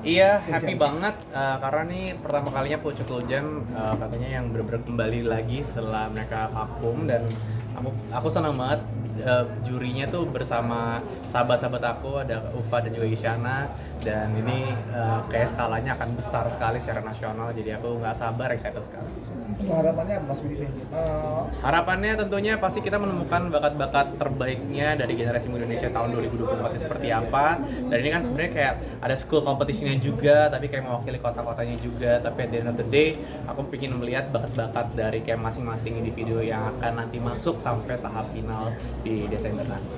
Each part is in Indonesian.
Iya, happy banget karena nih pertama kalinya Pucukul Jam katanya yang bener-bener kembali lagi setelah mereka vakum, dan aku senang banget jurinya tuh bersama sahabat-sahabat aku, ada Ufa dan juga Isyana, dan ini kayak skalanya akan besar sekali secara nasional, jadi aku nggak sabar, excited sekali. Harapannya apa Mas Willy? Harapannya tentunya pasti kita menemukan bakat-bakat terbaiknya dari generasi muda Indonesia tahun 2024 ini seperti apa. Dan ini kan sebenarnya kayak ada school competition-nya juga, tapi kayak mewakili kota-kotanya juga. Tapi at the end of the day, aku ingin melihat bakat-bakat dari kayak masing-masing individu yang akan nanti masuk sampai tahap final di Desember nanti.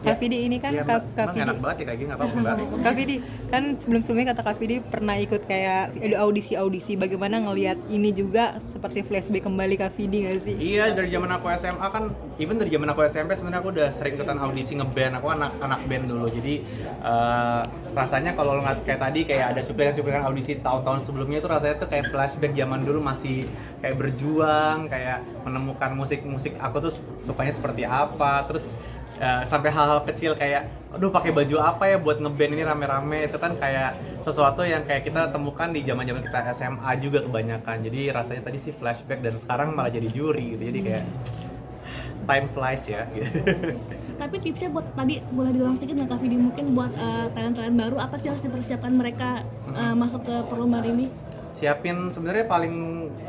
Kak Vidi ini kan Ya, Kak Vidi. enak banget ya kayak gini, nggak apa-apa Mbak. Kak Vidi kan sebelum-sebelumnya kata Kak Vidi pernah ikut kayak audisi. Bagaimana ngelihat ini juga seperti flashback kembali Kak Vidi nggak sih? Iya, dari zaman aku SMA kan, even dari zaman aku SMP sebenarnya aku udah sering ikutan audisi ngeband. Aku anak band dulu, jadi rasanya kalau ngeliat kayak tadi kayak ada cuplikan-cuplikan audisi tahun-tahun sebelumnya itu rasanya tuh kayak flashback zaman dulu, masih kayak berjuang, kayak menemukan musik aku tuh sukanya seperti apa, terus sampai hal-hal kecil kayak aduh pakai baju apa ya buat ngeband ini rame-rame, itu kan kayak sesuatu yang kayak kita temukan di zaman-zaman kita SMA juga kebanyakan. Jadi rasanya tadi sih flashback, dan sekarang malah jadi juri gitu, jadi kayak time flies ya gitu. Tapi tipsnya buat tadi boleh diulang sedikit nggak Kak Vidi, mungkin buat talent-talent baru apa sih harus dipersiapkan mereka masuk ke perlombaan ini? Siapin, sebenarnya paling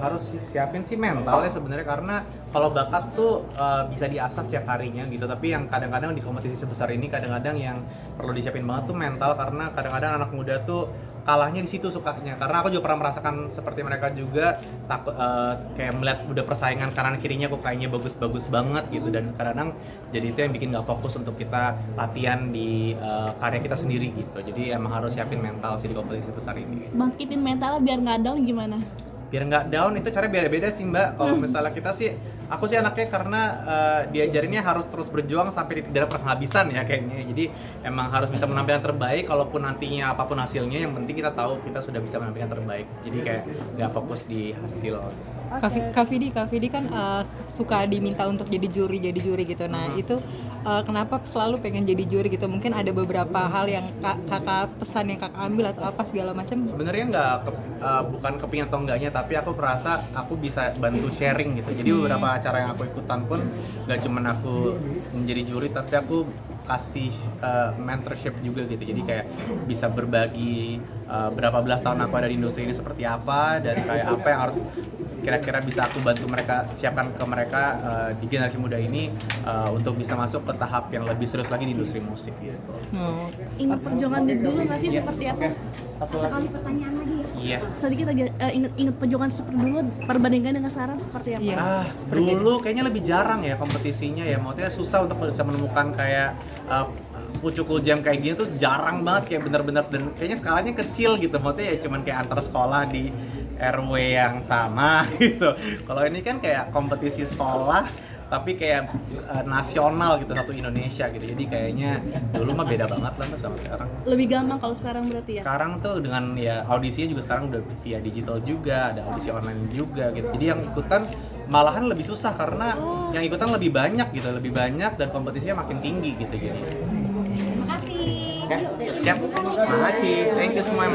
harus siapin sih mental ya sebenarnya, karena kalau bakat tuh bisa diasah setiap harinya gitu, tapi yang kadang-kadang di kompetisi sebesar ini kadang-kadang yang perlu disiapin banget tuh mental, karena kadang-kadang anak muda tuh kalahnya di situ sukanya, karena aku juga pernah merasakan seperti mereka juga, takut kayak melihat udah persaingan kanan kirinya kok kayaknya bagus-bagus banget gitu, dan kadang-kadang jadi itu yang bikin nggak fokus untuk kita latihan di karya kita sendiri gitu. Jadi emang harus siapin mental sih di kompetisi besar ini. Bangkitin mentalnya biar nggak down gimana? Biar nggak down itu caranya beda-beda sih Mbak. Kalau misalnya kita sih, aku sih anaknya karena diajarinnya harus terus berjuang sampai tidak ada penghabisan ya kayaknya. Jadi emang harus bisa menampilkan terbaik, kalaupun nantinya apapun hasilnya, yang penting kita tahu kita sudah bisa menampilkan terbaik. Jadi kayak nggak fokus di hasil. Kak Vidi kan suka diminta untuk jadi juri gitu. Nah itu kenapa selalu pengen jadi juri gitu? Mungkin ada beberapa hal yang kakak pesan yang kakak ambil atau apa segala macam? Sebenarnya bukan kepingin atau enggaknya, tapi aku merasa aku bisa bantu sharing gitu. Jadi beberapa acara yang aku ikutan pun nggak cuma aku menjadi juri, tapi aku kasih mentorship juga gitu. Jadi kayak bisa berbagi berapa belas tahun aku ada di industri ini seperti apa, dan kayak apa yang harus kira-kira bisa aku bantu mereka siapkan ke mereka di generasi muda ini untuk bisa masuk ke tahap yang lebih serius lagi di industri musik gitu. Ingat perjuangan dulu nggak sih seperti apa? Satu kali pertanyaan lagi ya. Iya. Sedikit aja, ingat perjuangan seperti dulu perbandingan dengan sekarang seperti apa? Iya. Dulu kayaknya lebih jarang ya kompetisinya ya, maksudnya susah untuk bisa menemukan kayak Pucukul Jam kayak gini tuh jarang banget, kayak bener-bener, dan kayaknya skalanya kecil gitu, maksudnya ya cuman kayak antar sekolah di RW yang sama gitu. Kalau ini kan kayak kompetisi sekolah tapi kayak nasional gitu, satu Indonesia gitu. Jadi kayaknya dulu mah beda banget lah Mas sama sekarang. Lebih gampang kalau sekarang berarti ya? Sekarang tuh dengan ya audisinya juga sekarang udah via digital juga, ada audisi online juga gitu. Jadi yang ikutan malahan lebih susah karena yang ikutan lebih banyak gitu, lebih banyak, dan kompetisinya makin tinggi gitu jadi. Terima kasih. Siap. Makasih. Thank you semua.